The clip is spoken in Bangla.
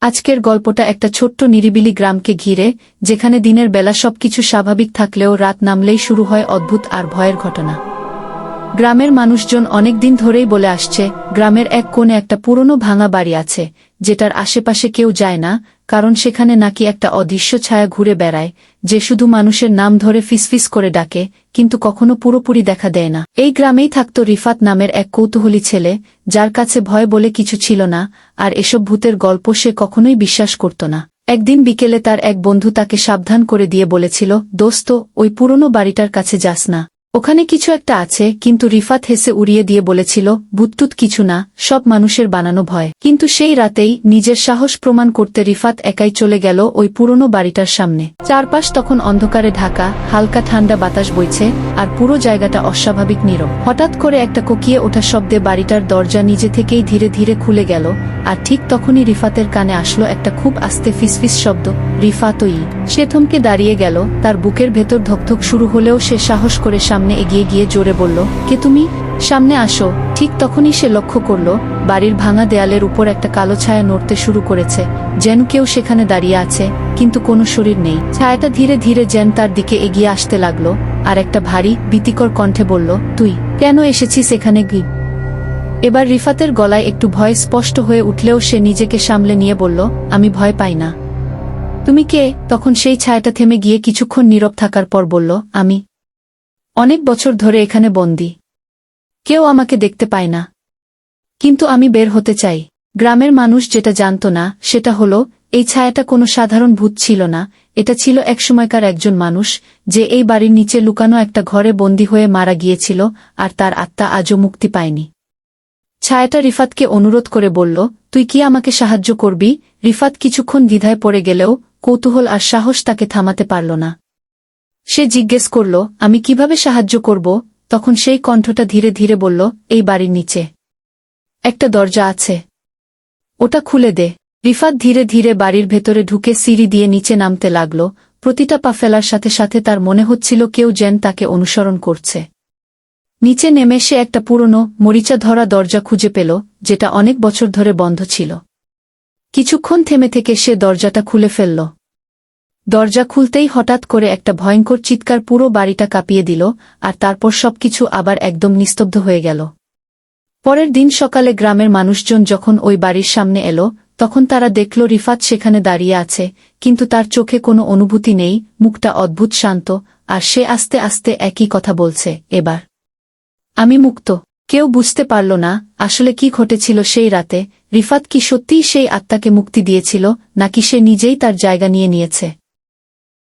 আজকের গল্পটা একটা ছোট্ট নিরিবিলি গ্রামকে ঘিরে, যেখানে দিনের বেলা সবকিছু স্বাভাবিক থাকলেও রাত নামলেই শুরু হয় অদ্ভুত আর ভয়ের ঘটনা। গ্রামের মানুষজন অনেক দিন ধরেই বলে আসছে, গ্রামের এক কোণে একটা পুরনো ভাঙা বাড়ি আছে, যেটার আশেপাশে কেউ যায় না, কারণ সেখানে নাকি একটা অদৃশ্য ছায়া ঘুরে বেড়ায়, যে শুধু মানুষের নাম ধরে ফিসফিস করে ডাকে, কিন্তু কখনো পুরোপুরি দেখা দেয় না। এই গ্রামেই থাকত রিফাত নামের এক কৌতূহলী ছেলে, যার কাছে ভয় বলে কিছু ছিল না, আর এসব ভূতের গল্প সে কখনোই বিশ্বাস করত না। একদিন বিকেলে তার এক বন্ধু তাকে সাবধান করে দিয়ে বলেছিল, দোস্ত, ওই পুরনো বাড়িটার কাছে যাস না, ওখানে কিছু একটা আছে। কিন্তু রিফাত হেসে উড়িয়ে দিয়ে বলেছিল, ভূতটুত কিছু না, সব মানুষের বানানো ভয়। কিন্তু সেই রাতেই নিজের সাহস প্রমাণ করতে রিফাত একাই চলে গেল ওই পুরনো বাড়িটার সামনে। চারপাশ তখন অন্ধকারে ঢাকা, হালকা ঠান্ডা বাতাস বইছে, আর পুরো জায়গাটা অস্বাভাবিক নীরব। হঠাৎ করে একটা কোকিয়ে ওঠা শব্দে বাড়িটার দরজা নিজে থেকেই ধীরে ধীরে খুলে গেল, আর ঠিক তখনই রিফাতের কানে আসলো একটা খুব আস্তে ফিসফিস শব্দ, রিফাতই। সে থমকে দাঁড়িয়ে গেল, তার বুকের ভেতর ধকধক শুরু হলেও সে সাহস করে সামনে এগিয়ে গিয়ে জোরে বলল, কে তুমি? সামনে আসো। ঠিক তখনই সে লক্ষ্য করল, বাড়ির ভাঙা দেয়ালের উপর একটা কালো ছায়া নড়তে শুরু করেছে, যেন কেউ সেখানে দাঁড়িয়ে আছে, কিন্তু কোনো শরীর নেই। ছায়াটা ধীরে ধীরে যেন তার দিকে এগিয়ে আসতে লাগলো, আর একটা ভারী ভীতিকর কণ্ঠে বলল, তুই কেন এসেছিস এখানে? গি এবার রিফাতের গলায় একটু ভয় স্পষ্ট হয়ে উঠলেও সে নিজেকে সামলে নিয়ে বলল, আমি ভয় পাই না। তুমি কে? তখন সেই ছায়াটা থেমে গিয়ে কিছুক্ষণ নীরব থাকার পর বলল, আমি অনেক বছর ধরে এখানে বন্দী। কেউ আমাকে দেখতে পায় না, কিন্তু আমি বের হতে চাই। গ্রামের মানুষ যেটা জানত না সেটা হলো, এই ছায়াটা কোনো সাধারণ ভূত ছিল না, এটা ছিল একসময়কার একজন মানুষ, যে এই বাড়ির নিচে লুকানো একটা ঘরে বন্দী হয়ে মারা গিয়েছিল, আর তার আত্মা আজও মুক্তি পায়নি। ছায়াটা রিফাতকে অনুরোধ করে বলল, তুই কি আমাকে সাহায্য করবি? রিফাত কিছুক্ষণ দ্বিধায় পড়ে গেলেও কৌতূহল আর সাহস তাকে থামাতে পারল না। সে জিজ্ঞেস করল, আমি কিভাবে সাহায্য করব? তখন সেই কণ্ঠটা ধীরে ধীরে বলল, এই বাড়ির নিচে একটা দরজা আছে, ওটা খুলে দে। রিফাত ধীরে ধীরে বাড়ির ভেতরে ঢুকে সিঁড়ি দিয়ে নিচে নামতে লাগল। প্রতিটা পা ফেলার সাথে সাথে তার মনে হচ্ছিল কেউ যেন তাকে অনুসরণ করছে। নিচে নেমে সে একটা পুরনো মরিচা ধরা দরজা খুঁজে পেল, যেটা অনেক বছর ধরে বন্ধ ছিল। কিছুক্ষণ থেমে থেকে সে দরজাটা খুলে ফেলল। দরজা খুলতেই হঠাৎ করে একটা ভয়ঙ্কর চিৎকার পুরো বাড়িটা কাঁপিয়ে দিল, আর তারপর সবকিছু আবার একদম নিস্তব্ধ হয়ে গেল। পরের দিন সকালে গ্রামের মানুষজন যখন ওই বাড়ির সামনে এলো, তখন তারা দেখল রিফাত সেখানে দাঁড়িয়ে আছে, কিন্তু তার চোখে কোনো অনুভূতি নেই, মুখটা অদ্ভুত শান্ত, আর সে আস্তে আস্তে একই কথা বলছে, এবার আমি মুক্ত। কেউ বুঝতে পারল না আসলে কি ঘটেছিল সেই রাতে। রিফাত কি সত্যিই সেই আত্মাকে মুক্তি দিয়েছিল, নাকি সে নিজেই তার জায়গা নিয়ে নিয়েছে?